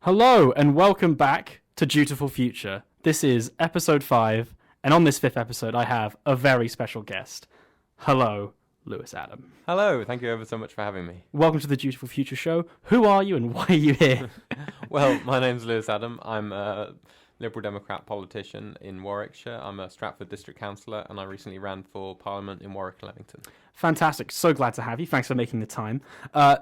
Hello and welcome back to Dutiful Future. This is episode 5, and on this 5th episode I have a very special guest. Hello, Lewis Adam. Hello, thank you ever so much for having me. Welcome to the Dutiful Future show. Who are you and why are you here? Well, my name's Lewis Adam. I'm a Liberal Democrat politician in Warwickshire. I'm a Stratford District Councillor and I recently ran for Parliament in Warwick and Leamington. Fantastic. So glad to have you. Thanks for making the time.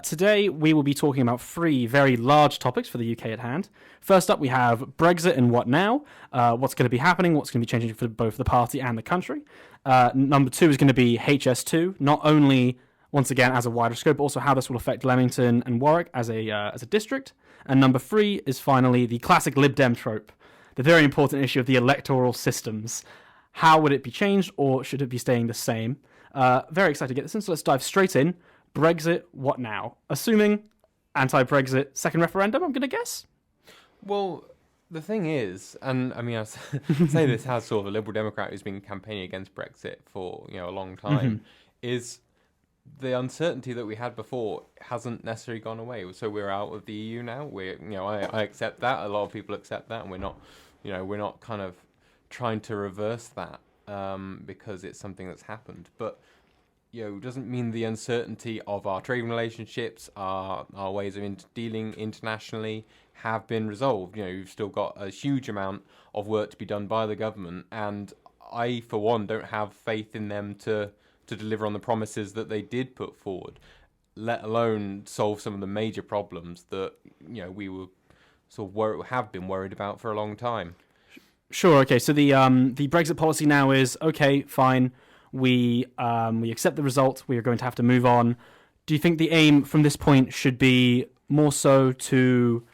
Today we will be talking about 3 very large topics for the UK at hand. First up, we have Brexit and what now? What's going to be happening? What's going to be changing for both the party and the country? Number 2 is going to be HS2, not only, once again, as a wider scope, but also how this will affect Leamington and Warwick as a district. And number 3 is finally the classic Lib Dem trope, the very important issue of the electoral systems. How would it be changed, or should it be staying the same? Very excited to get this in, so let's dive straight in. Brexit, what now? Assuming anti-Brexit second referendum, I'm going to guess? Well, the thing is, and I mean, I say this as sort of a Liberal Democrat who's been campaigning against Brexit for a long time, is the uncertainty that we had before hasn't necessarily gone away. So we're out of the EU now. I accept that. A lot of people accept that, and we're not kind of trying to reverse that. Because it's something that's happened, but it doesn't mean the uncertainty of our trading relationships, our ways of dealing internationally have been resolved. You've still got a huge amount of work to be done by the government, and I, for one, don't have faith in them to deliver on the promises that they did put forward, let alone solve some of the major problems that we were have been worried about for a long time. Sure. Okay. So the Brexit policy now is okay. Fine. We accept the result. We are going to have to move on. Do you think the aim from this point should be more so to,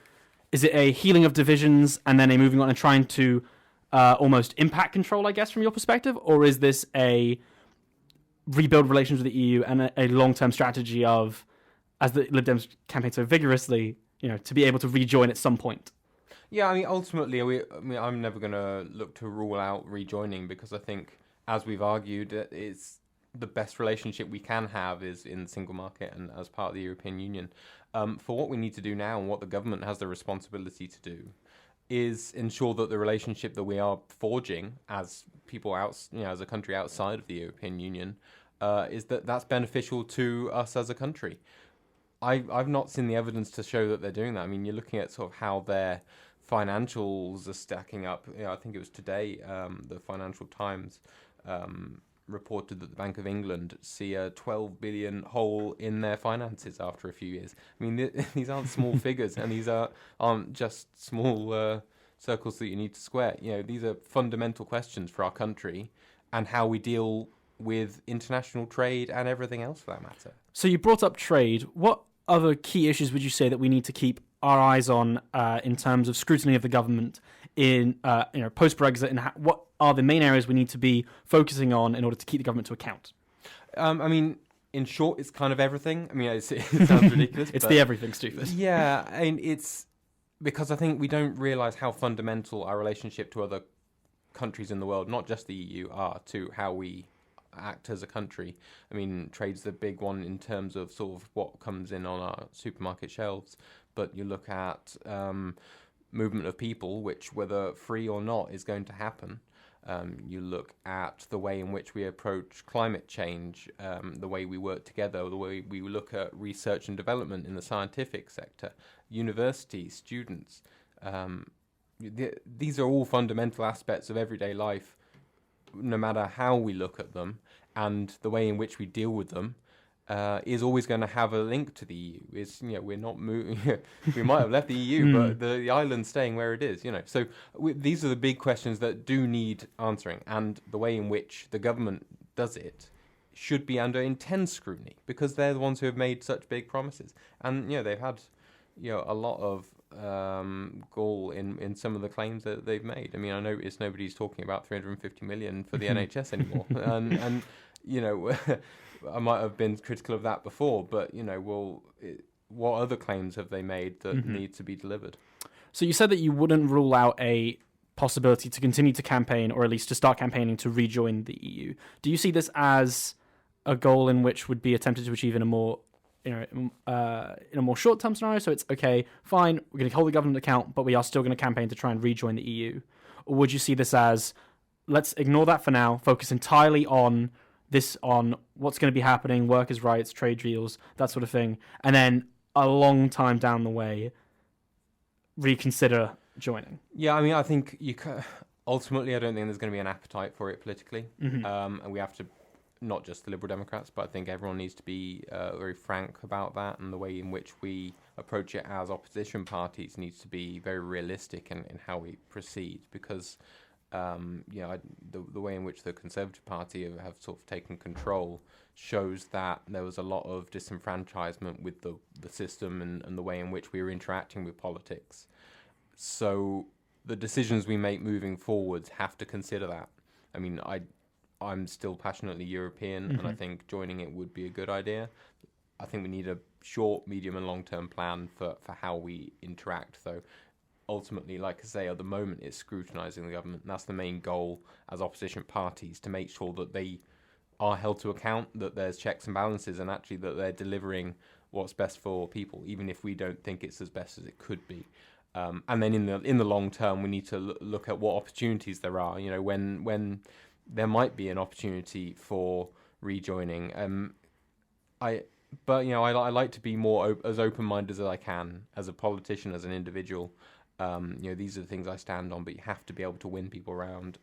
is it a healing of divisions and then a moving on and trying to almost impact control, I guess, from your perspective, or is this a rebuild relations with the EU and a long-term strategy of, as the Lib Dems campaign so vigorously, to be able to rejoin at some point? Yeah, I mean, ultimately, I'm never going to look to rule out rejoining because I think, as we've argued, it's the best relationship we can have is in the single market and as part of the European Union. For what we need to do now and what the government has the responsibility to do is ensure that the relationship that we are forging as people as a country outside of the European Union, is that's beneficial to us as a country. I've not seen the evidence to show that they're doing that. I mean, you're looking at sort of how their financials are stacking up. I think it was today the Financial Times reported that the Bank of England see a 12 billion hole in their finances after a few years. I mean, these aren't small figures, and these aren't just small circles that you need to square. These are fundamental questions for our country and how we deal with international trade and everything else for that matter. So you brought up trade. What other key issues would you say that we need to keep our eyes on in terms of scrutiny of the government in post-Brexit, and what are the main areas we need to be focusing on in order to keep the government to account? I mean, in short, it's kind of everything. I mean, it sounds ridiculous. It's the everything, stupid. Yeah, and it's because I think we don't realise how fundamental our relationship to other countries in the world, not just the EU, are to how we act as a country. I mean, trade's the big one in terms of sort of what comes in on our supermarket shelves. But you look at movement of people, which whether free or not is going to happen. You look at the way in which we approach climate change, the way we work together, the way we look at research and development in the scientific sector, universities, students. These are all fundamental aspects of everyday life, no matter how we look at them, and the way in which we deal with them is always going to have a link to the EU. We're not moving. We might have left the EU, but the island's staying where it is. So these are the big questions that do need answering, and the way in which the government does it should be under intense scrutiny because they're the ones who have made such big promises, and they've had a lot of gall in some of the claims that they've made. I mean, I noticed nobody's talking about 350 million for the NHS anymore, and I might have been critical of that before, but what other claims have they made that need to be delivered? So you said that you wouldn't rule out a possibility to continue to campaign, or at least to start campaigning to rejoin the EU. Do you see this as a goal in which would be attempted to achieve in a more in a more short-term scenario, so it's okay, fine, we're going to hold the government account, but we are still going to campaign to try and rejoin the EU? Or would you see this as, let's ignore that for now, focus entirely on what's going to be happening, workers' rights, trade deals, that sort of thing, and then a long time down the way, reconsider joining? Yeah, I mean, I think ultimately, I don't think there's going to be an appetite for it politically, Mm-hmm. and we have to, not just the Liberal Democrats, but I think everyone needs to be very frank about that, and the way in which we approach it as opposition parties needs to be very realistic in how we proceed, because the way in which the Conservative Party have sort of taken control shows that there was a lot of disenfranchisement with the system and the way in which we were interacting with politics. So the decisions we make moving forwards have to consider that. I mean, I'm still passionately European, and I think joining it would be a good idea. I think we need a short, medium, and long-term plan for how we interact, though. Ultimately, like I say, at the moment, it's scrutinising the government. And that's the main goal as opposition parties, to make sure that they are held to account, that there's checks and balances, and actually that they're delivering what's best for people, even if we don't think it's as best as it could be. And then in the long term, we need to look at what opportunities there are. You know, when there might be an opportunity for rejoining. I like to be more as open-minded as I can as a politician, as an individual. These are the things I stand on, but you have to be able to win people around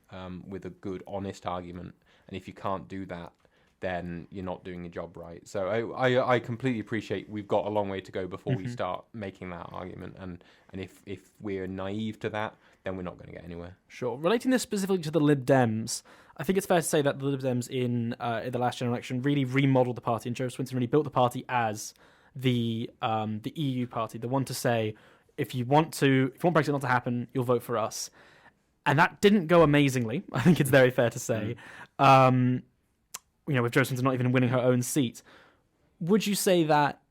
with a good, honest argument. And if you can't do that, then you're not doing your job right. So I completely appreciate we've got a long way to go before we start making that argument. And if we're naive to that, then we're not going to get anywhere. Sure. Relating this specifically to the Lib Dems, I think it's fair to say that the Lib Dems in the last general election really remodeled the party, and Joe Swinson really built the party as the EU party, the one to say, if you want Brexit not to happen, you'll vote for us. And that didn't go amazingly, I think it's very fair to say. With Jo Swinson not even winning her own seat. Would you say that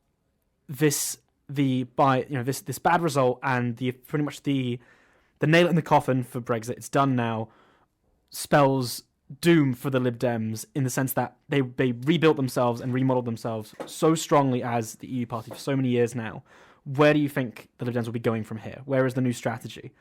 this bad result and pretty much the nail in the coffin for Brexit, it's done now, spells doom for the Lib Dems, in the sense that they rebuilt themselves and remodeled themselves so strongly as the EU party for so many years now? Where do you think the Lib Dems will be going from here? Where is the new strategy?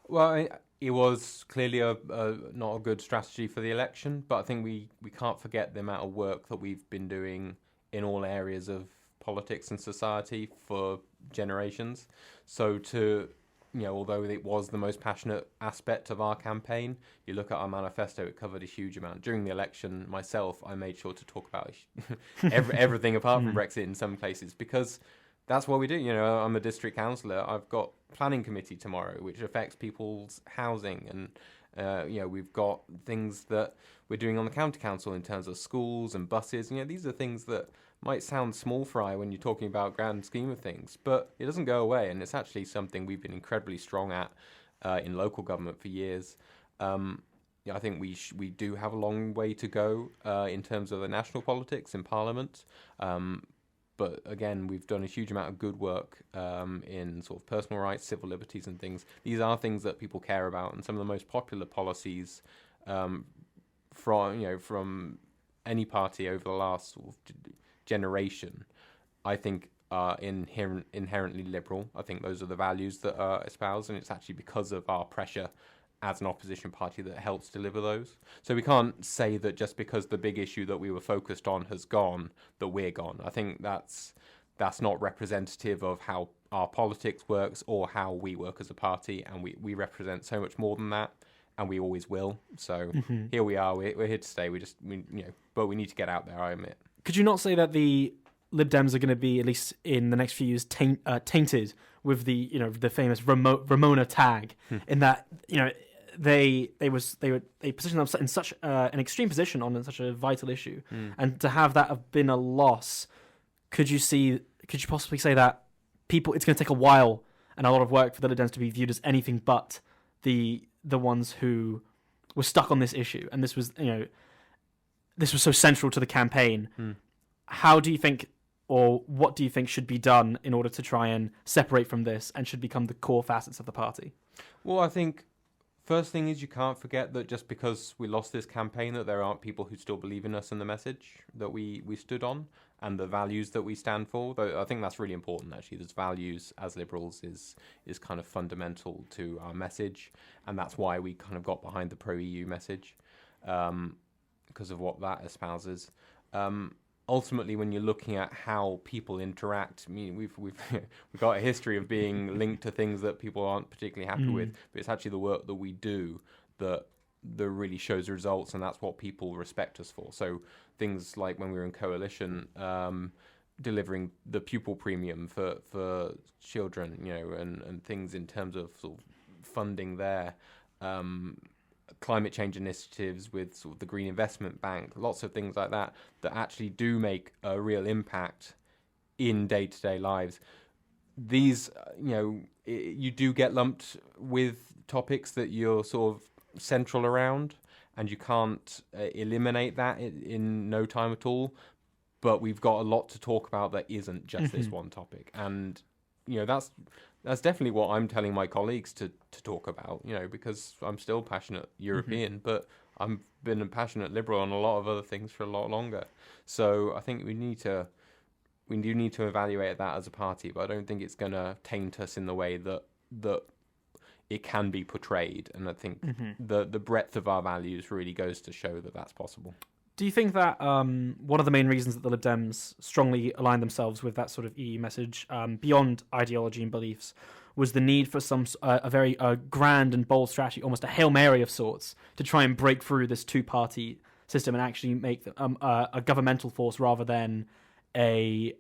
Well, it was clearly not a good strategy for the election, but I think we can't forget the amount of work that we've been doing in all areas of politics and society for generations. So although it was the most passionate aspect of our campaign, you look at our manifesto, it covered a huge amount. During the election, myself, I made sure to talk about everything apart from Brexit in some places, because that's what we do. I'm a district councillor. I've got planning committee tomorrow, which affects people's housing, and we've got things that we're doing on the county council in terms of schools and buses. These are things that might sound small fry when you're talking about grand scheme of things, but it doesn't go away, and it's actually something we've been incredibly strong at in local government for years. I think we do have a long way to go in terms of the national politics in Parliament. But again, we've done a huge amount of good work in sort of personal rights, civil liberties and things. These are things that people care about, and some of the most popular policies from any party over the last sort of generation, I think, are inherently liberal. I think those are the values that are espoused, and it's actually because of our pressure as an opposition party that helps deliver those. So we can't say that just because the big issue that we were focused on has gone, that we're gone. I think that's not representative of how our politics works or how we work as a party, and we represent so much more than that, and we always will. So here we are, we're here to stay. But we need to get out there, I admit. Could you not say that the Lib Dems are going to be, at least in the next few years, tainted with the famous Ramona tag, in that they positioned themselves in such an extreme position on such a vital issue, and to have that have been a loss, could you possibly say that it's going to take a while and a lot of work for the Lib Dems to be viewed as anything but the ones who were stuck on this issue, and this was so central to the campaign? How do you think, or what do you think should be done in order to try and separate from this and should become the core facets of the party? Well, I think first thing is, you can't forget that just because we lost this campaign, that there aren't people who still believe in us and the message that we stood on. and the values that we stand for. Though I think that's really important, actually. There's values as Liberals is kind of fundamental to our message, and that's why we kind of got behind the pro-EU message, because of what that espouses. Ultimately, when you're looking at how people interact, I mean, we've got a history of being linked to things that people aren't particularly happy with, but it's actually the work that we do that really shows results, and that's what people respect us for. So things like when we were in coalition, delivering the pupil premium for children, and things in terms of sort of funding there. Climate change initiatives with sort of the Green Investment Bank, lots of things like that actually do make a real impact in day-to-day lives. These, you do get lumped with topics that you're sort of central around, and you can't eliminate that in no time at all. But we've got a lot to talk about that isn't just this one topic, and that's definitely what I'm telling my colleagues to talk about, because I'm still passionate European, but I've been a passionate Liberal on a lot of other things for a lot longer. So I think we do need to evaluate that as a party, but I don't think it's going to taint us in the way that it can be portrayed. And I think the breadth of our values really goes to show that that's possible. Do you think that one of the main reasons that the Lib Dems strongly aligned themselves with that sort of EU message, beyond ideology and beliefs, was the need for a very grand and bold strategy, almost a Hail Mary of sorts, to try and break through this two-party system and actually make a governmental force rather than a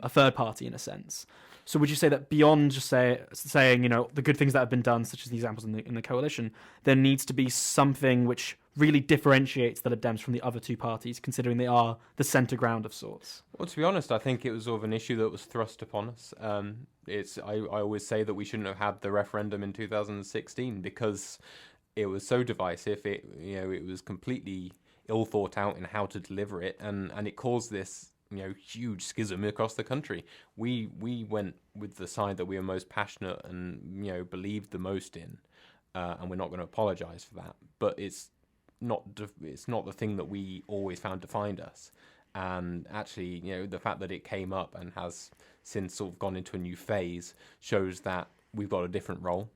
third party, in a sense? So would you say that beyond just saying the good things that have been done, such as the examples in the coalition, there needs to be something which really differentiates the Lib Dems from the other two parties, considering they are the centre ground of sorts? Well, to be honest, I think it was sort of an issue that was thrust upon us. I always say that we shouldn't have had the referendum in 2016 because it was so divisive. It was completely ill thought out in how to deliver it, and it caused this huge schism across the country. We went with the side that we were most passionate and believed the most in, and we're not going to apologise for that. But it's not the thing that we always found defined us. And actually, the fact that it came up and has since sort of gone into a new phase shows that we've got a different role,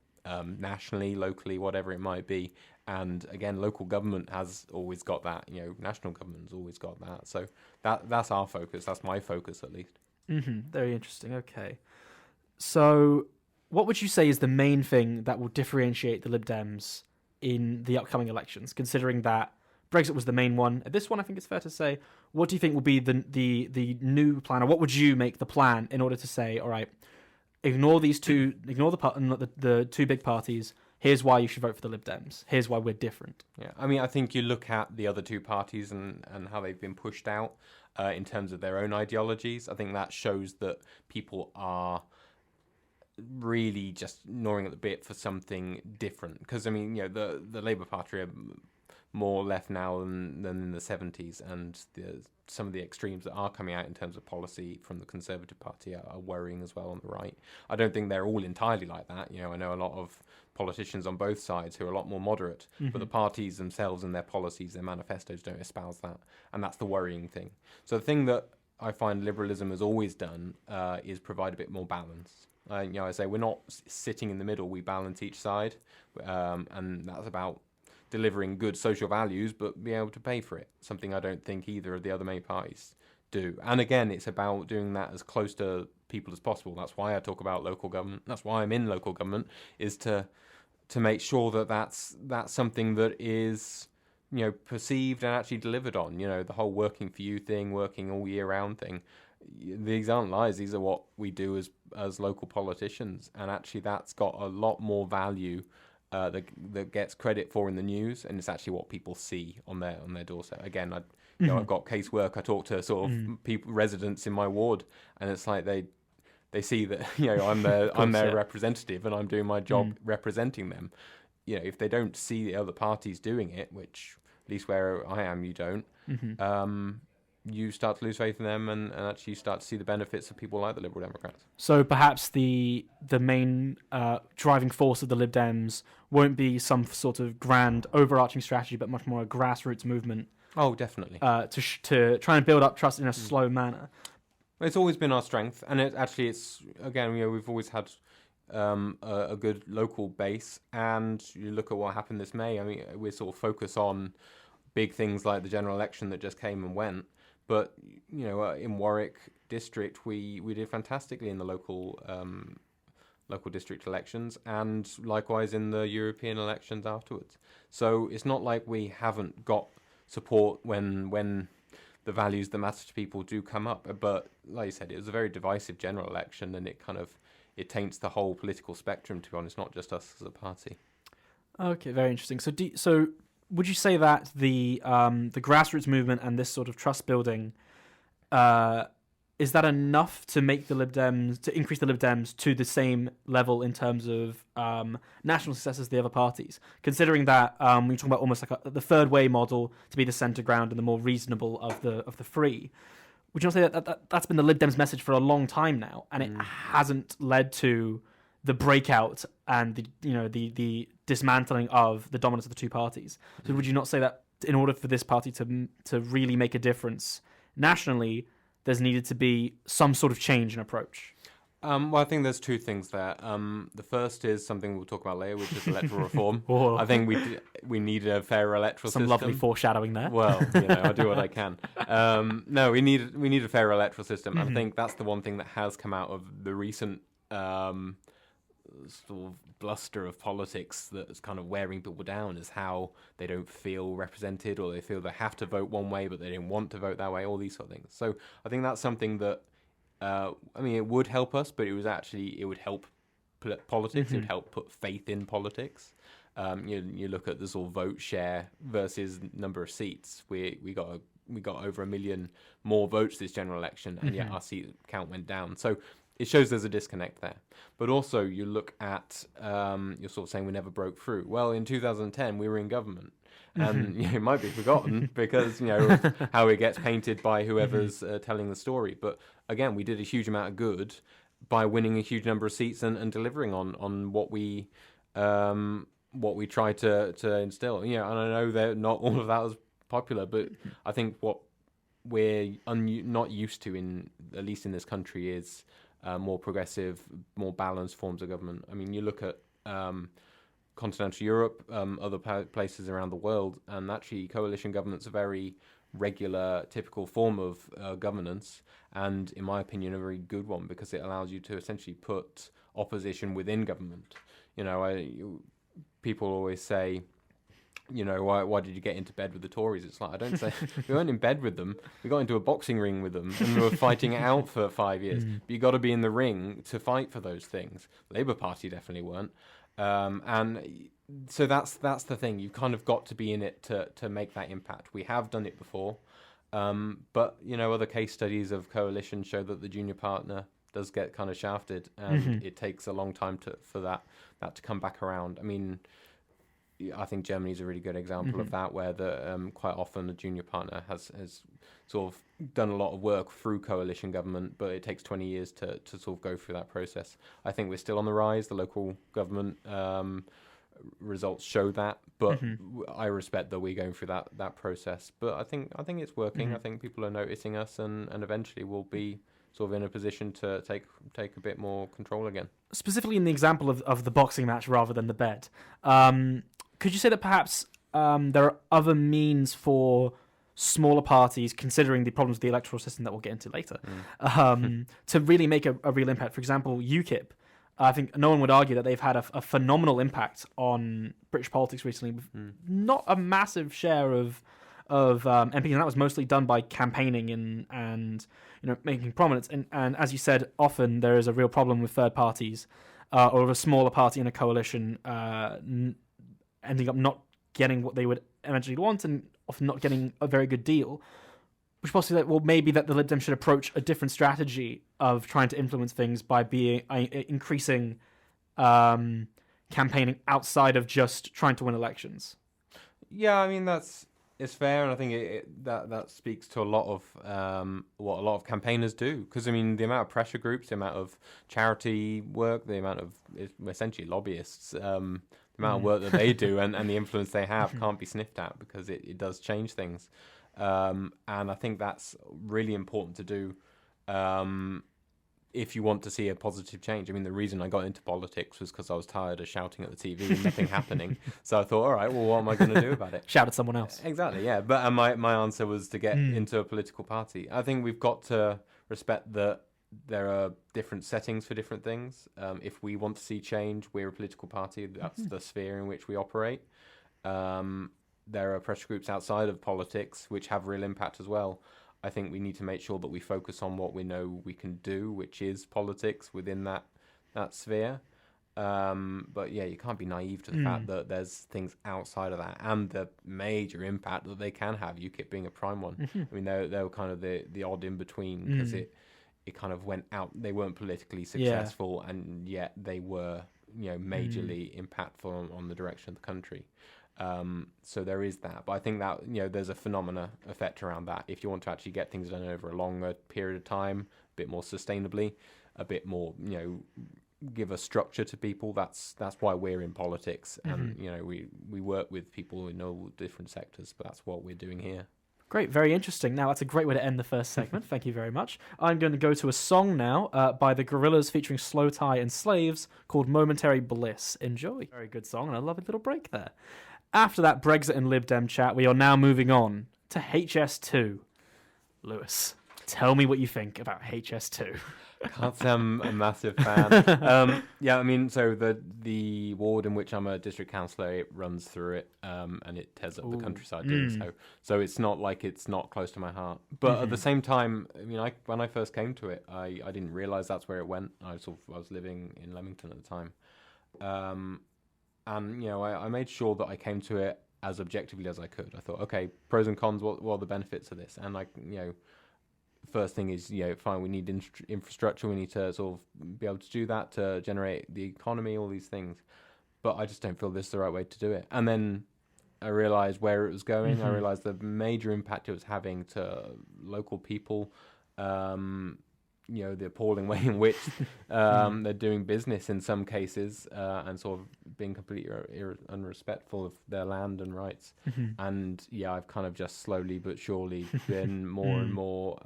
nationally, locally, whatever it might be. And again, local government has always got that. National government's always got that. So that's our focus. That's my focus, at least. Very interesting. Okay. So what would you say is the main thing that will differentiate the Lib Dems in the upcoming elections, considering that Brexit was the main one? At this one, I think it's fair to say. What do you think will be the new plan, or what would you make the plan in order to say, all right, ignore the two big parties. Here's why you should vote for the Lib Dems. Here's why we're different. Yeah, I mean, I think you look at the other two parties and how they've been pushed out in terms of their own ideologies. I think that shows that people are really just gnawing at the bit for something different. Because, I mean, the Labour Party are more left now than in the 70s, and some of the extremes that are coming out in terms of policy from the Conservative Party are worrying as well on the right. I don't think they're all entirely like that. I know a lot of politicians on both sides who are a lot more moderate, but the parties themselves and their policies, their manifestos don't espouse that, and that's the worrying thing. So the thing that I find liberalism has always done is provide a bit more balance. I say we're not sitting in the middle, we balance each side, and that's about delivering good social values, but be able to pay for it, something I don't think either of the other main parties do. And again, it's about doing that as close to people as possible. That's why I talk about local government. That's why I'm in local government, is to make sure that that's something that is perceived and actually delivered on. The whole working for you thing, working all year round thing. These aren't lies. These are what we do as local politicians, and actually that's got a lot more value that gets credit for in the news, and it's actually what people see on their doorstep. Again, I've got casework. I talk to sort of people, residents in my ward, and it's like they see that I'm their representative, and I'm doing my job representing them. If they don't see the other parties doing it, which at least where I am, you don't. You start to lose faith in them, and actually start to see the benefits of people like the Liberal Democrats. So perhaps the main driving force of the Lib Dems won't be some sort of grand overarching strategy, but much more a grassroots movement Oh, definitely. To try and build up trust in a slow manner. It's always been our strength, and it's again, we've always had a good local base, and you look at what happened this May. I mean, we sort of focus on big things like the general election that just came and went, but in Warwick district, we did fantastically in the local district elections, and likewise in the European elections afterwards. So it's not like we haven't got support when the values that matter to people do come up. But like you said, it was a very divisive general election, and it taints the whole political spectrum, to be honest, not just us as a party. Okay, very interesting. So would you say that the grassroots movement and this sort of trust building, is that enough to make the Lib Dems, to increase the Lib Dems to the same level in terms of national success as the other parties? Considering that we're talking about almost like the third way model to be the centre ground and the more reasonable of the three. Would you not say that's been the Lib Dems' message for a long time now, and it hasn't led to the breakout and the dismantling of the dominance of the two parties? So would you not say that in order for this party to really make a difference nationally, there's needed to be some sort of change in approach? Well, I think there's two things there. The first is something we'll talk about later, which is electoral reform. Oh. I think we need a fairer electoral system. Some lovely foreshadowing there. Well, I do what I can. No, we need a fairer electoral system. I think that's the one thing that has come out of the recent sort of bluster of politics that's kind of wearing people down, is how they don't feel represented, or they feel they have to vote one way but they don't want to vote that way, all these sort of things. So I think that's something that it would help us, but it would help politics. It would help put faith in politics. You look at the sort of vote share versus number of seats. We got over 1 million more votes this general election, and yet our seat count went down. So it shows there's a disconnect there. But also you look at, you're sort of saying we never broke through. Well, in 2010, we were in government. And it might be forgotten because, of how it gets painted by whoever's telling the story. But again, we did a huge amount of good by winning a huge number of seats and delivering on what we tried to instill. And I know that not all of that was popular, but I think what we're not used to, at least in this country, is more progressive, more balanced forms of government. I mean, you look at continental Europe, other places around the world, and actually coalition government's a very regular, typical form of governance, and in my opinion, a very good one, because it allows you to essentially put opposition within government. People always say, why did you get into bed with the Tories? It's like, I don't say, we weren't in bed with them. We got into a boxing ring with them, and we were fighting it out for 5 years. But you got to be in the ring to fight for those things. Labour Party definitely weren't. And so that's the thing. You've kind of got to be in it to make that impact. We have done it before. But, other case studies of coalition show that the junior partner does get kind of shafted, and it takes a long time for that to come back around. I mean, I think Germany's a really good example of that, where quite often the junior partner has sort of done a lot of work through coalition government, but it takes 20 years to sort of go through that process. I think we're still on the rise. The local government results show that, but I respect that we're going through that process. But I think it's working. I think people are noticing us, and eventually we'll be sort of in a position to take a bit more control again. Specifically in the example of the boxing match rather than the bed, could you say that perhaps there are other means for smaller parties, considering the problems of the electoral system that we'll get into later, to really make a real impact? For example, UKIP, I think no one would argue that they've had a phenomenal impact on British politics recently, with not a massive share of MPs, and that was mostly done by campaigning and making prominence. And as you said, often there is a real problem with third parties or a smaller party in a coalition ending up not getting what they would eventually want, and often not getting a very good deal. Which possibly maybe that the Lib Dems should approach a different strategy of trying to influence things by increasing campaigning outside of just trying to win elections. Yeah, I mean it's fair, and I think that speaks to a lot of what a lot of campaigners do. Because I mean, the amount of pressure groups, the amount of charity work, the amount of essentially lobbyists, the amount of work that they do, and the influence they have can't be sniffed at, because it does change things. and I think that's really important to do if you want to see a positive change. I mean, the reason I got into politics was because I was tired of shouting at the TV and nothing happening. So I thought, all right, well, what am I going to do about it? Shout at someone else. Exactly, yeah. But my answer was to get into a political party. I think we've got to respect that there are different settings for different things. If we want to see change, we're a political party. That's the sphere in which we operate. There are pressure groups outside of politics which have real impact as well. I think we need to make sure that we focus on what we know we can do, which is politics within that sphere. But yeah, you can't be naive to the fact that there's things outside of that and the major impact that they can have. UKIP being a prime one. I mean, they were kind of the odd in between because it kind of went out. They weren't politically successful, and yet they were, majorly impactful on the direction of the country. So there is that, but I think that there's a phenomena effect around that. If you want to actually get things done over a longer period of time, a bit more sustainably, a bit more give a structure to people. That's why we're in politics, and we work with people in all different sectors, but that's what we're doing here. Great, very interesting. Now, that's a great way to end the first segment. Thank you very much. I'm going to go to a song now by the Gorillaz featuring Slow Tie and Slaves called Momentary Bliss. Enjoy. Very good song, and a lovely little break there. After that Brexit and Lib Dem chat, we are now moving on to HS2. Lewis, tell me what you think about HS2. Can't say I'm a massive fan. Yeah, I mean, so the ward in which I'm a district councillor, it runs through it, and it tears up the countryside doing so. So it's not like it's not close to my heart. But at the same time, I mean, when I first came to it, I didn't realise that's where it went. I was living in Leamington at the time. And, I made sure that I came to it as objectively as I could. I thought, okay, pros and cons, what are the benefits of this? And, first thing is, fine, we need infrastructure. We need to sort of be able to do that to generate the economy, all these things. But I just don't feel this is the right way to do it. And then I realised where it was going. I realised the major impact it was having to local people, the appalling way in which they're doing business in some cases, and sort of being completely unrespectful of their land and rights. And I've kind of just slowly but surely been more and more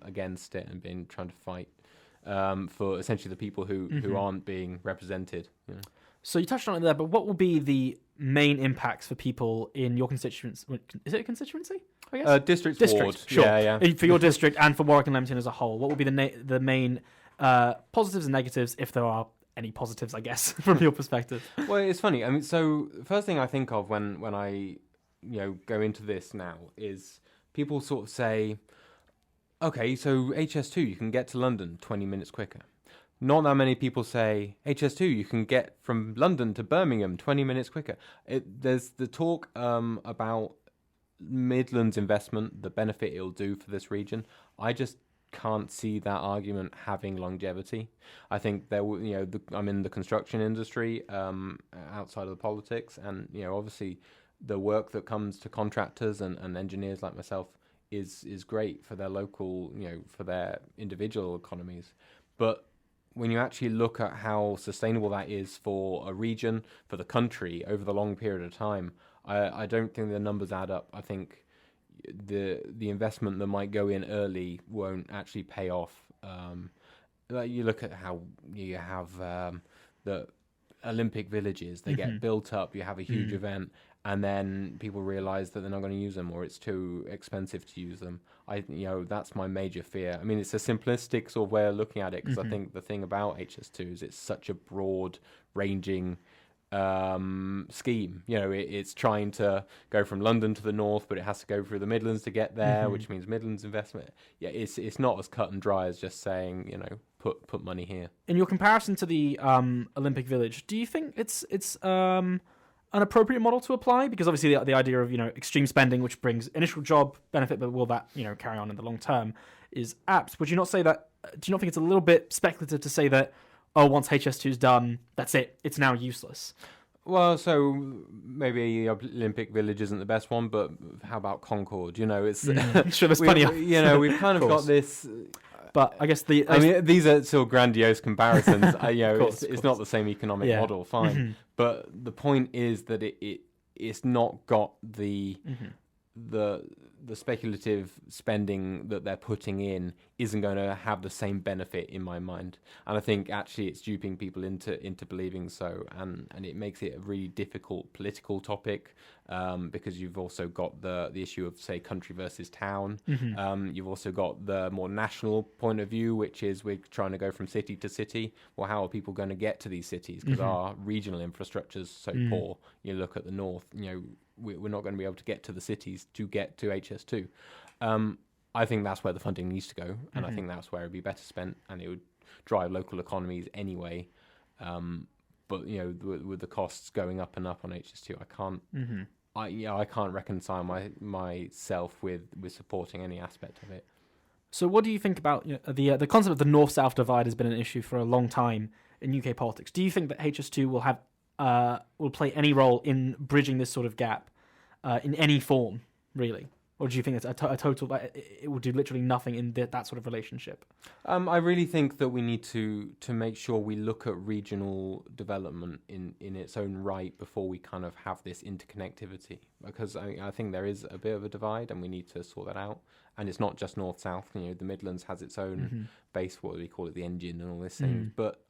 against it, and been trying to fight for essentially the people who aren't being represented. So you touched on it there, but what will be the main impacts for people in your constituency? Is it a constituency? I guess? District, ward. Sure. Yeah. For your district and for Warwick and Leamington as a whole, what will be the main positives and negatives, if there are any positives, I guess, from your perspective? Well, it's funny. I mean, so the first thing I think of when I go into this now is people sort of say, okay, so HS2, you can get to London 20 minutes quicker. Not that many people say, HS2, you can get from London to Birmingham 20 minutes quicker. There's the talk about Midlands investment, the benefit it'll do for this region. I just can't see that argument having longevity. I think I'm in the construction industry, outside of the politics, and obviously the work that comes to contractors and engineers like myself is great for their local, for their individual economies. But when you actually look at how sustainable that is for a region, for the country over the long period of time, I don't think the numbers add up. I think the investment that might go in early won't actually pay off. You look at how you have the Olympic villages, they get built up, you have a huge event, and then people realise that they're not going to use them, or it's too expensive to use them. That's my major fear. I mean, it's a simplistic sort of way of looking at it, because I think the thing about HS2 is it's such a broad-ranging scheme. It's trying to go from London to the north, but it has to go through the Midlands to get there, which means Midlands investment. Yeah, it's not as cut and dry as just saying, put money here. In your comparison to the Olympic Village, do you think it's an appropriate model to apply? Because obviously the idea of extreme spending, which brings initial job benefit, but will that carry on in the long term, is apt. Would you not say that? Do you not think it's a little bit speculative to say that, once HS2 is done, that's it, it's now useless? Well, so maybe Olympic Village isn't the best one, but how about Concord? It's sure, there's plenty of. We've kind of got this. But I guess these are still grandiose comparisons. It's not the same economic model, fine. But the point is that it's not got the the speculative spending that they're putting in isn't going to have the same benefit in my mind, and I think actually it's duping people into believing so, and it makes it a really difficult political topic, because you've also got the issue of, say, country versus town. You've also got the more national point of view, which is we're trying to go from city to city. Well, how are people going to get to these cities, because our regional infrastructure is so poor? You look at the north, we're not going to be able to get to the cities to get to HS2. I think that's where the funding needs to go, and I think that's where it'd be better spent, and it would drive local economies anyway. But with the costs going up and up on HS2, I can't reconcile myself with supporting any aspect of it. So, what do you think about the concept of the north-south divide has been an issue for a long time in UK politics? Do you think that HS2 will play any role in bridging this sort of gap in any form, really? Or do you think it's a total, it will do literally nothing in that sort of relationship? I really think that we need to make sure we look at regional development in its own right before we kind of have this interconnectivity, because I think there is a bit of a divide and we need to sort that out. And it's not just north-south. The Midlands has its own base, what do we call it, the engine and all this thing. But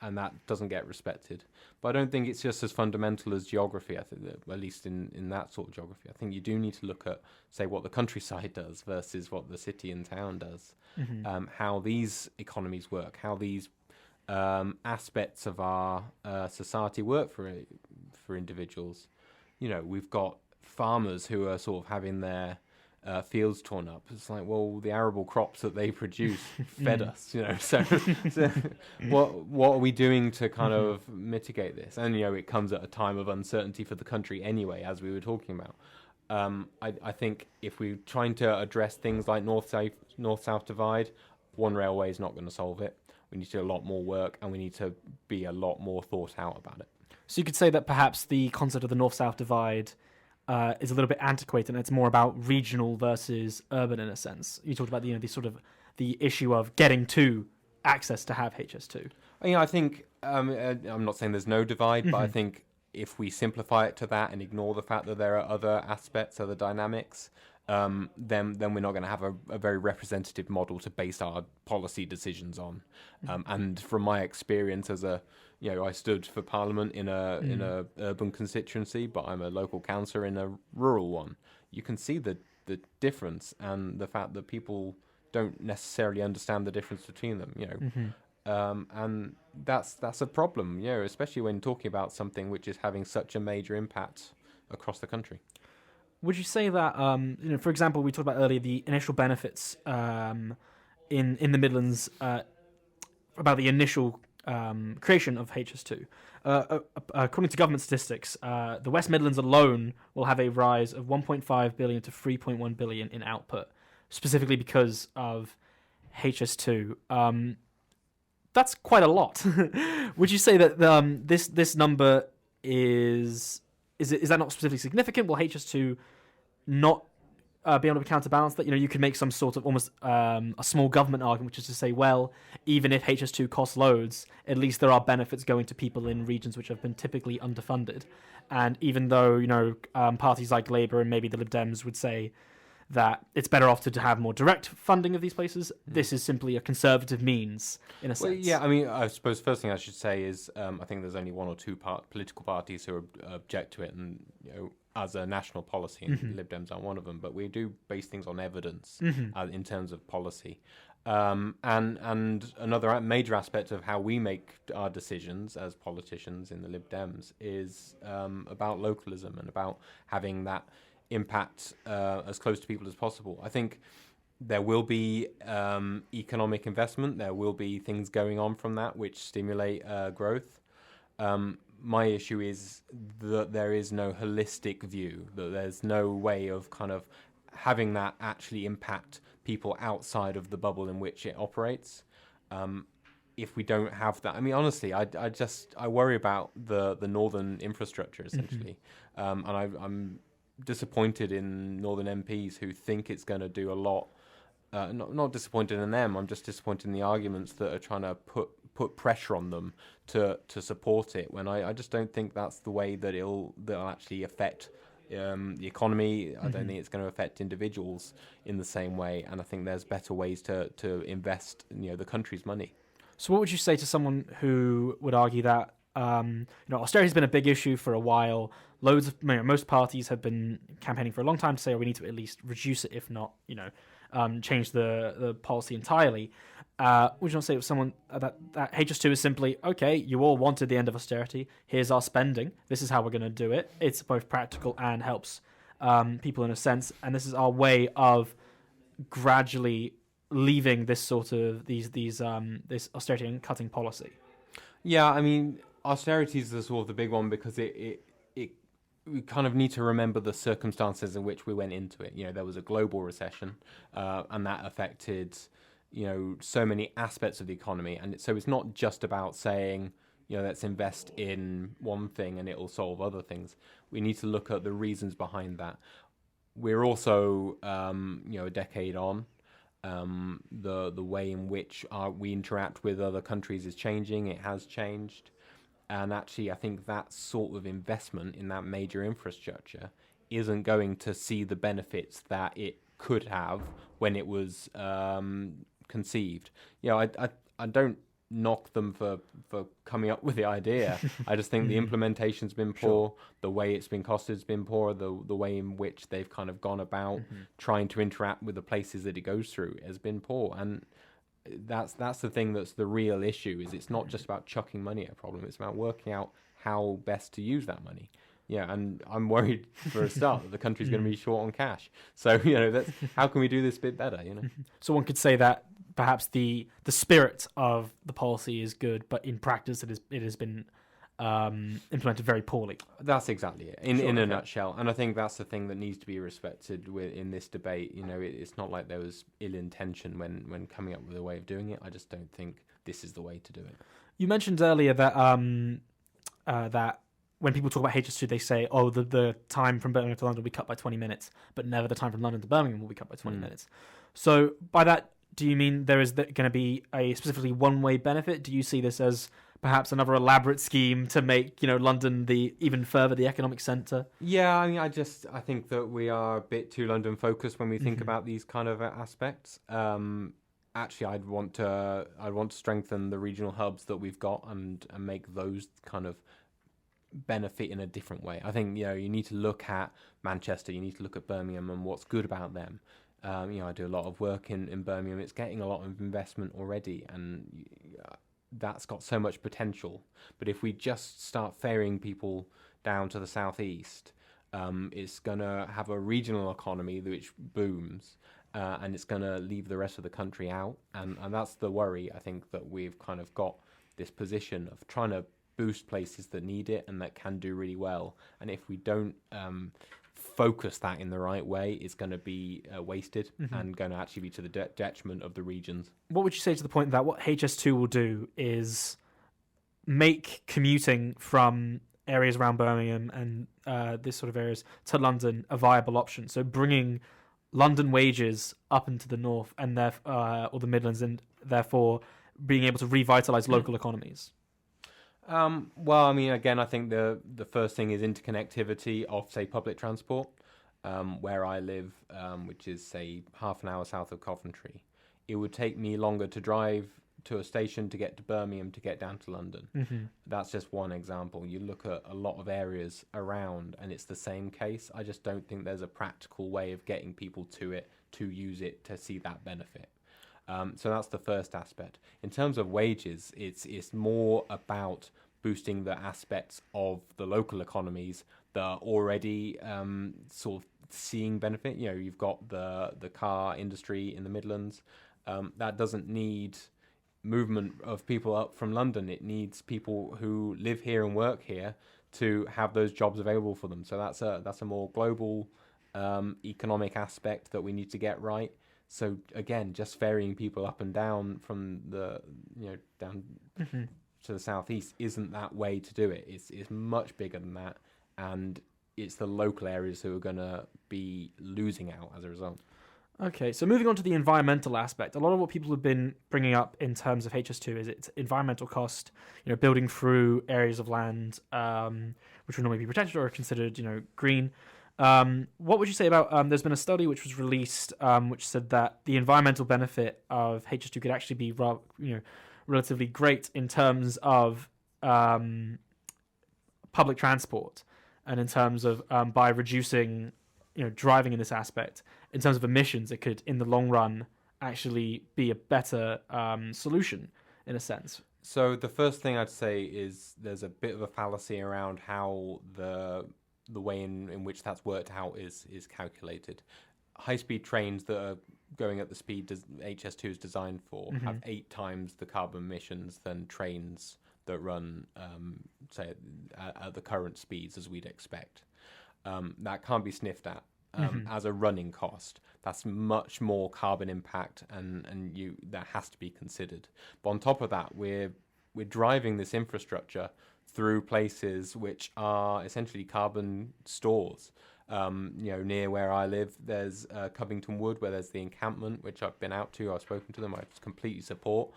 and that doesn't get respected. But I don't think it's just as fundamental as geography. I think that, at least in that sort of geography, I think you do need to look at, say, what the countryside does versus what the city and town does. How these economies work, how these aspects of our society work for individuals. We've got farmers who are sort of having their fields torn up. It's like, well, the arable crops that they produce fed us, So what are we doing to kind of mitigate this? And it comes at a time of uncertainty for the country anyway, as we were talking about. I think if we're trying to address things like north-south divide, one railway is not going to solve it. We need to do a lot more work, and we need to be a lot more thought out about it. So you could say that perhaps the concept of the north-south divide is a little bit antiquated, and it's more about regional versus urban in a sense. You talked about the issue of getting to access to have HS2. I think I'm not saying there's no divide, but I think if we simplify it to that and ignore the fact that there are other aspects, other dynamics, then we're not going to have a very representative model to base our policy decisions on. And from my experience as I stood for Parliament in a urban constituency, but I'm a local councillor in a rural one. You can see the difference, and the fact that people don't necessarily understand the difference between them. And that's a problem. Especially when talking about something which is having such a major impact across the country. Would you say that, for example, we talked about earlier the initial benefits in the Midlands about the initial creation of HS2. According to government statistics, the West Midlands alone will have a rise of 1.5 billion to 3.1 billion in output, specifically because of HS2. That's quite a lot. Would you say that this number is that not specifically significant? Will HS2 not be able to counterbalance that? You could make some sort of almost a small government argument, which is to say, well, even if HS2 costs loads, at least there are benefits going to people in regions which have been typically underfunded. And even though parties like Labour and maybe the Lib Dems would say that it's better off to have more direct funding of these places, this is simply a conservative means, in a sense. Well, yeah, I suppose first thing I should say is I think there's only one or two political parties who object to it, and as a national policy, and Lib Dems aren't one of them, but we do base things on evidence in terms of policy. And another major aspect of how we make our decisions as politicians in the Lib Dems is about localism and about having that impact as close to people as possible. I think there will be economic investment. There will be things going on from that which stimulate growth. My issue is that there is no holistic view, that there's no way of kind of having that actually impact people outside of the bubble in which it operates. If we don't have that, honestly, I worry about the northern infrastructure essentially, and I'm disappointed in northern MPs who think it's going to do a lot. Not disappointed in them. I'm just disappointed in the arguments that are trying to put pressure on them to support it. When I just don't think that's the way that it'll actually affect the economy. I don't think it's going to affect individuals in the same way. And I think there's better ways to invest, the country's money. So what would you say to someone who would argue that austerity's been a big issue for a while? Most parties have been campaigning for a long time to say, we need to at least reduce it, if not, change the policy entirely. Would you not say to someone that HS2 is simply, okay, you all wanted the end of austerity, here's our spending, this is how we're going to do it, it's both practical and helps people in a sense, and this is our way of gradually leaving this sort of this austerity and cutting policy? Yeah, I mean, austerity is the sort of the big one because we kind of need to remember the circumstances in which we went into it. There was a global recession, and that affected, so many aspects of the economy. And so it's not just about saying, let's invest in one thing and it will solve other things. We need to look at the reasons behind that. We're also, a decade on. The way in which we interact with other countries is changing. It has changed. And actually, I think that sort of investment in that major infrastructure isn't going to see the benefits that it could have when it was conceived. I don't knock them for coming up with the idea. I just think the implementation's been poor. Sure. The way it's been costed has been poor. The way in which they've kind of gone about trying to interact with the places that it goes through has been poor. And that's the thing that's the real issue. Is it's not just about chucking money at a problem. It's about working out how best to use that money. Yeah, and I'm worried for a start that the country's going to be short on cash. So that's how can we do this a bit better? So one could say that perhaps the spirit of the policy is good, but in practice it has been implemented very poorly. That's exactly it, in a nutshell. And I think that's the thing that needs to be respected in this debate. It's not like there was ill intention when coming up with a way of doing it. I just don't think this is the way to do it. You mentioned earlier that that when people talk about HS2, they say, the time from Birmingham to London will be cut by 20 minutes, but never the time from London to Birmingham will be cut by 20 minutes. So by that, do you mean there is going to be a specifically one-way benefit? Do you see this as perhaps another elaborate scheme to make London even further the economic centre? Yeah, I mean, I think that we are a bit too London focused when we think about these kind of aspects. Actually, I'd want to strengthen the regional hubs that we've got and make those kind of benefit in a different way. I think you need to look at Manchester, you need to look at Birmingham and what's good about them. I do a lot of work in Birmingham. It's getting a lot of investment already, and that's got so much potential. But if we just start ferrying people down to the southeast, it's going to have a regional economy which booms, and it's going to leave the rest of the country out. And that's the worry. I think that we've kind of got this position of trying to boost places that need it and that can do really well. And if we don't focus that in the right way, it's going to be wasted and going to actually be to the detriment of the regions. What would you say to the point that what HS2 will do is make commuting from areas around Birmingham and this sort of areas to London a viable option? So bringing London wages up into the north and or the Midlands, and therefore being able to revitalise local economies. Well, I mean, again, I think the first thing is interconnectivity of, say, public transport. Where I live, which is, say, half an hour south of Coventry, it would take me longer to drive to a station to get to Birmingham to get down to London. That's just one example. You look at a lot of areas around and it's the same case. I just don't think there's a practical way of getting people to it, to use it, to see that benefit. So that's the first aspect. In terms of wages, it's more about boosting the aspects of the local economies that are already sort of seeing benefit. You've got the car industry in the Midlands. That doesn't need movement of people up from London. It needs people who live here and work here to have those jobs available for them. So that's a more global economic aspect that we need to get right. So again, just ferrying people up and down from the down to the southeast isn't that way to do it. It's much bigger than that, and it's the local areas who are going to be losing out as a result. Okay, so moving on to the environmental aspect, a lot of what people have been bringing up in terms of HS2 is its environmental cost. Building through areas of land which would normally be protected or considered green. What would you say about? There's been a study which was released, which said that the environmental benefit of HS2 could actually be, relatively great in terms of public transport, and in terms of by reducing, driving in this aspect, in terms of emissions, it could, in the long run, actually be a better solution in a sense. So the first thing I'd say is there's a bit of a fallacy around how the way in which that's worked out is calculated. High-speed trains that are going at the speed HS2 is designed for have 8 times the carbon emissions than trains that run, say, at the current speeds as we'd expect. That can't be sniffed at as a running cost. That's much more carbon impact, and that has to be considered. But on top of that, we're driving this infrastructure through places which are essentially carbon stores. Near where I live, there's Covington Wood, where there's the encampment, which I've been out to. I've spoken to them. I completely support.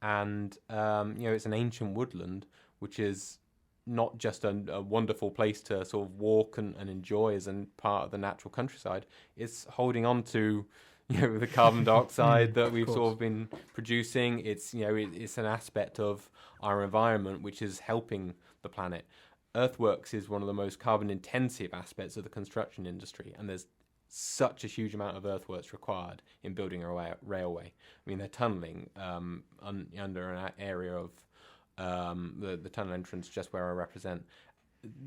And, it's an ancient woodland, which is not just a wonderful place to sort of walk and enjoy as a part of the natural countryside. It's holding on to, the carbon dioxide that we've sort of been producing. It's, it's an aspect of our environment which is helping the planet. Earthworks is one of the most carbon intensive aspects of the construction industry, and there's such a huge amount of earthworks required in building a railway. I mean, they're tunnelling under an area of the tunnel entrance just where I represent.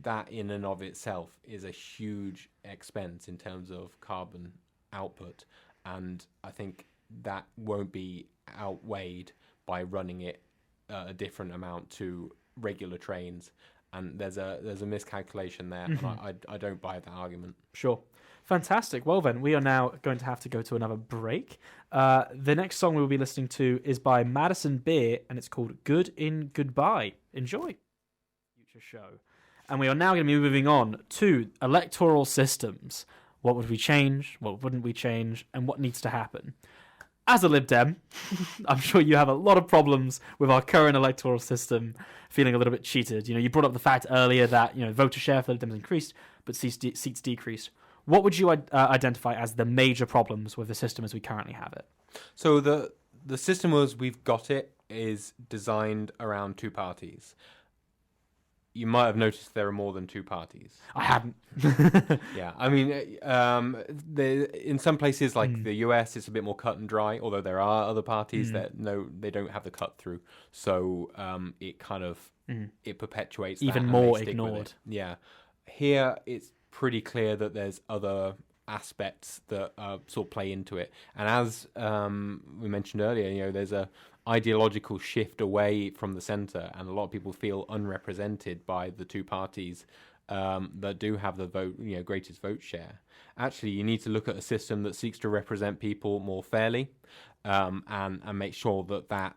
That in and of itself is a huge expense in terms of carbon output, and I think that won't be outweighed by running it a different amount to regular trains. And there's a miscalculation there, and I don't buy that argument. Sure. Fantastic. Well then, we are now going to have to go to another break. The next song we will be listening to is by Madison Beer, and it's called Good in Goodbye. Enjoy. Future show. And we are now going to be moving on to electoral systems. What would we change? What wouldn't we change? And what needs to happen? As a Lib Dem, I'm sure you have a lot of problems with our current electoral system, feeling a little bit cheated. You brought up the fact earlier that, voter share for Lib Dems increased, but seats decreased. What would you identify as the major problems with the system as we currently have it? So the system as we've got it is designed around 2 parties. You might have noticed there are more than 2 parties. I hadn't. Yeah, I mean, in some places like the US, it's a bit more cut and dry. Although there are other parties that they don't have the cut through, so it kind of it perpetuates even that more ignored. Yeah, here it's pretty clear that there's other aspects that sort of play into it, and as we mentioned earlier, there's a ideological shift away from the centre, and a lot of people feel unrepresented by the 2 parties that do have the vote, greatest vote share. Actually, you need to look at a system that seeks to represent people more fairly, and make sure that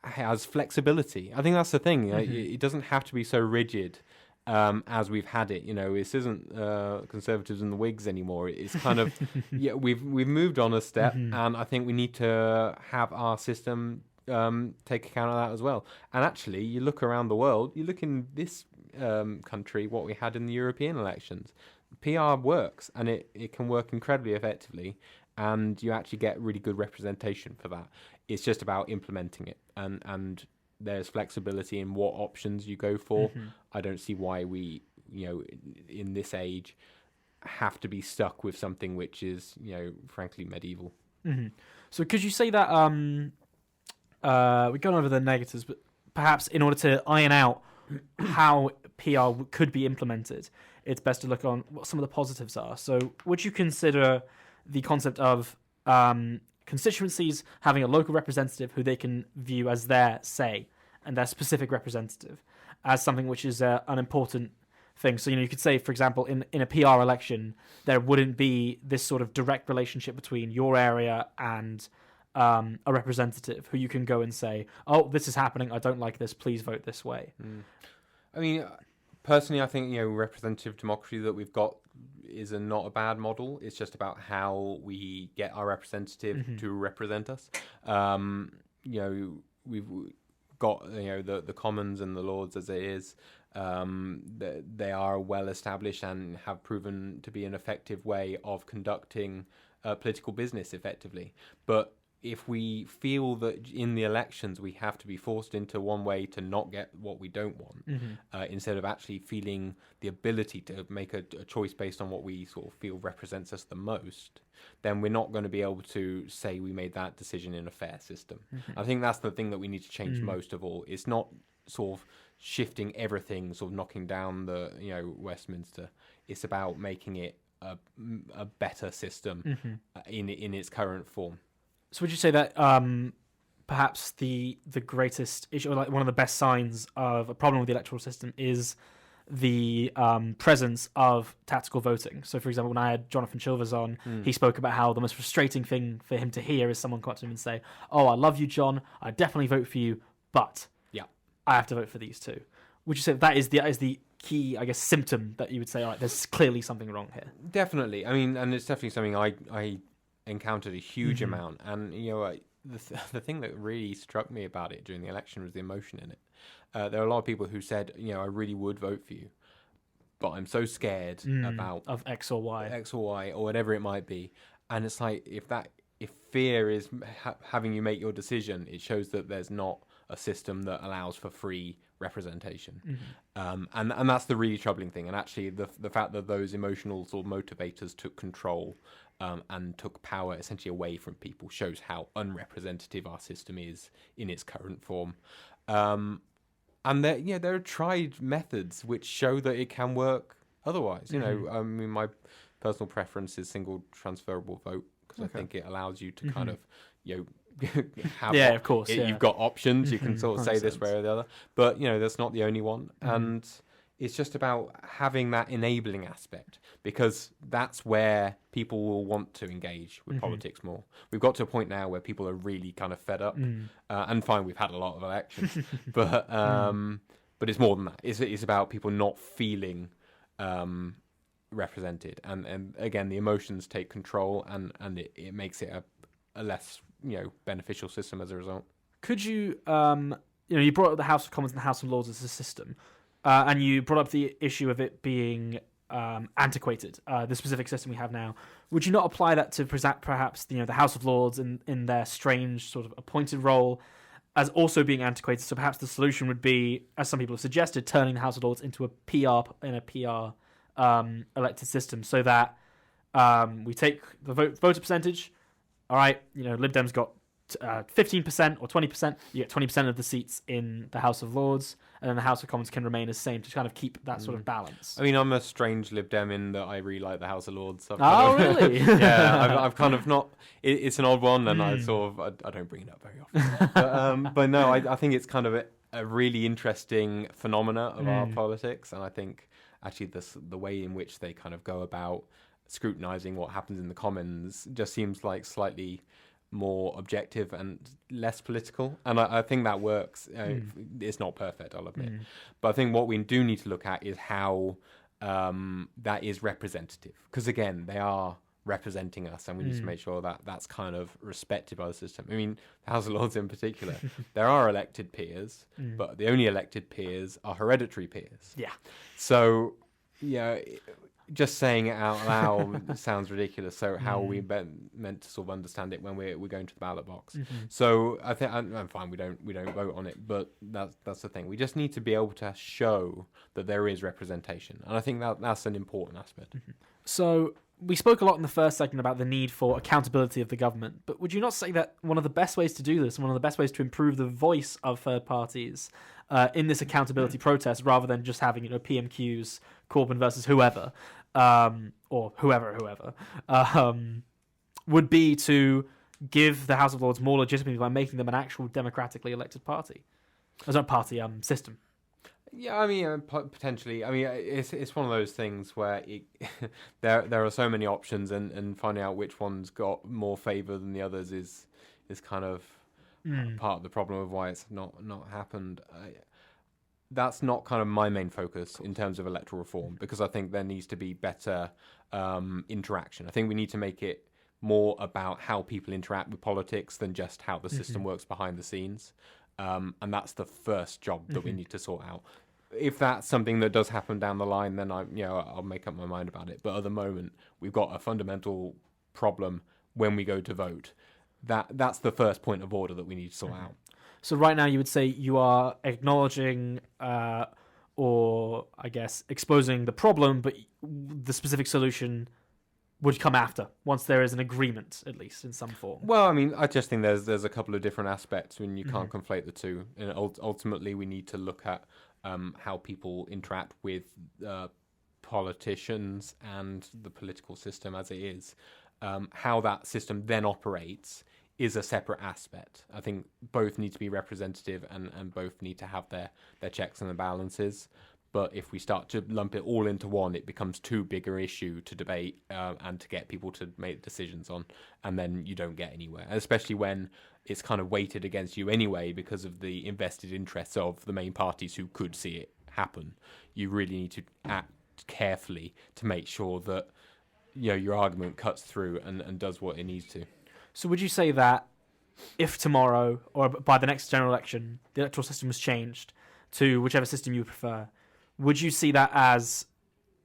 has flexibility. I think that's the thing. It doesn't have to be so rigid as we've had it. This isn't Conservatives and the Whigs anymore. It's kind of we've moved on a step, and I think we need to have our system take account of that as well. And actually, you look around the world, you look in this country, what we had in the European elections. PR works, and it can work incredibly effectively, and you actually get really good representation for that. It's just about implementing it, and there's flexibility in what options you go for. I don't see why we, in this age, have to be stuck with something which is, frankly, medieval. So could you say that we've gone over the negatives, but perhaps in order to iron out how PR could be implemented, it's best to look on what some of the positives are. So would you consider the concept of constituencies having a local representative who they can view as their say and their specific representative as something which is an important thing? So, you could say, for example, in a PR election, there wouldn't be this sort of direct relationship between your area and a representative who you can go and say, oh, this is happening, I don't like this, please vote this way. I mean, personally, I think, representative democracy that we've got is not a bad model. It's just about how we get our representative to represent us. We've got the Commons and the Lords as it is. They are well established and have proven to be an effective way of conducting political business effectively. But if we feel that in the elections we have to be forced into one way to not get what we don't want, instead of actually feeling the ability to make a choice based on what we sort of feel represents us the most, then we're not going to be able to say we made that decision in a fair system. I think that's the thing that we need to change most of all. It's not sort of shifting everything, sort of knocking down the Westminster. It's about making it a better system in its current form. So would you say that perhaps the greatest issue, or like one of the best signs of a problem with the electoral system, is the presence of tactical voting? So, for example, when I had Jonathan Chilvers on, he spoke about how the most frustrating thing for him to hear is someone come up to him and say, "Oh, I love you, John. I definitely vote for you, but I have to vote for these two." Would you say that is the key, I guess, symptom that you would say, all right, there's clearly something wrong here? Definitely. I mean, and it's definitely something I encountered a huge amount. And, the thing that really struck me about it during the election was the emotion in it. There are a lot of people who said, I really would vote for you, but I'm so scared about of X or Y or whatever it might be. And it's like, if fear is having you make your decision, it shows that there's not a system that allows for free representation. And that's the really troubling thing. And actually the fact that those emotional sort of motivators took control and took power essentially away from people shows how unrepresentative our system is in its current form. And there are tried methods which show that it can work otherwise. I mean, my personal preference is single transferable vote, because I think it allows you to kind of, have of course. You've got options. You can sort of say this way or the other. But, that's not the only one. And it's just about having that enabling aspect, because that's where people will want to engage with politics more. We've got to a point now where people are really kind of fed up. And fine, we've had a lot of elections. but it's more than that. It's about people not feeling represented. And again, the emotions take control, and it makes it a less beneficial system as a result. Could you you brought up the House of Commons and the House of Lords as a system, and you brought up the issue of it being antiquated, the specific system we have now. Would you not apply that to perhaps the House of Lords in their strange sort of appointed role as also being antiquated? So perhaps the solution would be, as some people have suggested, turning the House of Lords into a PR elected system, so that we take the voter percentage. All right, Lib Dems got 15% or 20%. You get 20% of the seats in the House of Lords, and then the House of Commons can remain the same to kind of keep that sort of balance. I mean, I'm a strange Lib Dem in that I really like the House of Lords. Really? I've kind of not. It's an odd one, and I don't bring it up very often. But no, I think it's kind of a really interesting phenomena of our politics, and I think actually the way in which they kind of go about scrutinising what happens in the Commons just seems like slightly more objective and less political, and I think that works. It's not perfect, I'll admit, but I think what we do need to look at is how that is representative, because again, they are representing us, and we need to make sure that that's kind of respected by the system. I mean, the House of Lords in particular, there are elected peers, but the only elected peers are hereditary peers. So just saying it out loud sounds ridiculous. So how are we meant to sort of understand it when we're going to the ballot box? So I think I'm fine. We don't vote on it, but that's the thing. We just need to be able to show that there is representation, and I think that's an important aspect. So we spoke a lot in the first segment about the need for accountability of the government, but would you not say that one of the best ways to do this, and one of the best ways to improve the voice of third parties in this accountability protest, rather than just having PMQs, Corbyn versus whoever, or whoever, would be to give the House of Lords more legitimacy by making them an actual democratically elected party, system? Yeah, I mean, potentially. I mean, it's one of those things where there are so many options, and finding out which one's got more favour than the others is kind of part of the problem of why it's not happened. That's not kind of my main focus in terms of electoral reform, because I think there needs to be better interaction. I think we need to make it more about how people interact with politics than just how the system works behind the scenes. And that's the first job that we need to sort out. if that's something that does happen down the line, then I'll make up my mind about it. But at the moment, we've got a fundamental problem when we go to vote. That's the first point of order that we need to sort out. So right now, you would say you are acknowledging, or I guess exposing the problem, but the specific solution would come after, once there is an agreement, at least in some form. Well, I mean, I just think there's a couple of different aspects when you can't conflate the two. And ultimately, we need to look at how people interact with politicians and the political system as it is. How that system then operates is a separate aspect. I think both need to be representative and both need to have their checks and their balances. But if we start to lump it all into one, it becomes too big an issue to debate and to get people to make decisions on, and then you don't get anywhere, especially when it's kind of weighted against you anyway because of the invested interests of the main parties who could see it happen. You really need to act carefully to make sure that your argument cuts through and does what it needs to. So would you say that if tomorrow or by the next general election, the electoral system was changed to whichever system you prefer, would you see that as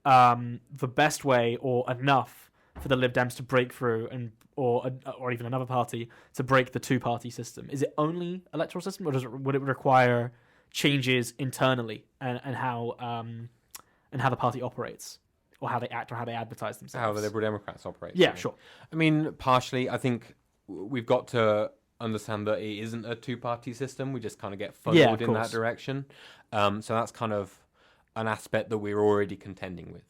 the best way or enough for the Lib Dems to break through or even another party to break the two-party system? Is it only electoral system, or would it require changes internally and how the party operates, or how they act, or how they advertise themselves? How the Liberal Democrats operate? Yeah, sure. I mean, partially, I think we've got to understand that it isn't a two-party system. We just kind of get funneled in that direction. So that's kind of an aspect that we're already contending with.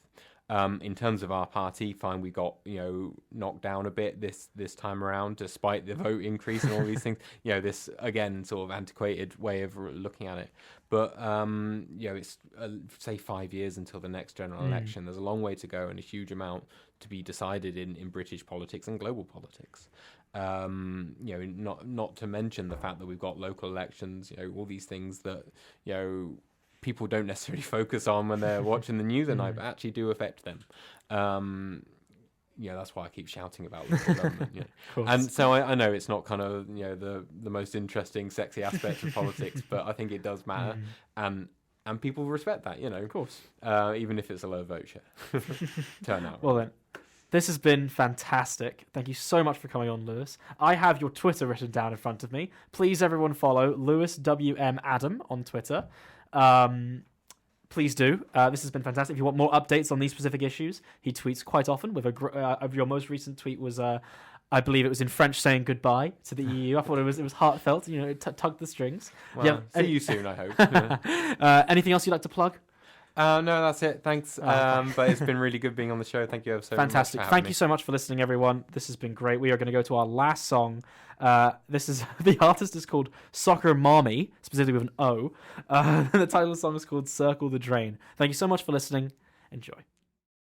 In terms of our party, fine, we got knocked down a bit this time around, despite the vote increase and all these things. This again sort of antiquated way of looking at it. But it's say 5 years until the next general election. There's a long way to go and a huge amount to be decided in British politics and global politics. Not to mention the fact that we've got local elections. All these things that people don't necessarily focus on when they're watching the news at night, but actually do affect them. That's why I keep shouting about local government. And so I know it's not kind of the most interesting, sexy aspect of politics, but I think it does matter, and people respect that. Of course, even if it's a low vote share turnout. Well then, this has been fantastic. Thank you so much for coming on, Lewis. I have your Twitter written down in front of me. Please, everyone, follow Lewis WM Adam on Twitter. Please do. This has been fantastic. If you want more updates on these specific issues, he tweets quite often. With your most recent tweet was, I believe it was in French, saying goodbye to the EU. I thought it was heartfelt. It tugged the strings. Well, see you soon, I hope. Anything else you'd like to plug? No, that's it. Thanks. But it's been really good being on the show. Thank you ever so much. Fantastic. Thank you so much for listening, everyone. This has been great. We are going to go to our last song. The artist is called Soccer Mommy, specifically with an O. The title of the song is called Circle the Drain. Thank you so much for listening. Enjoy.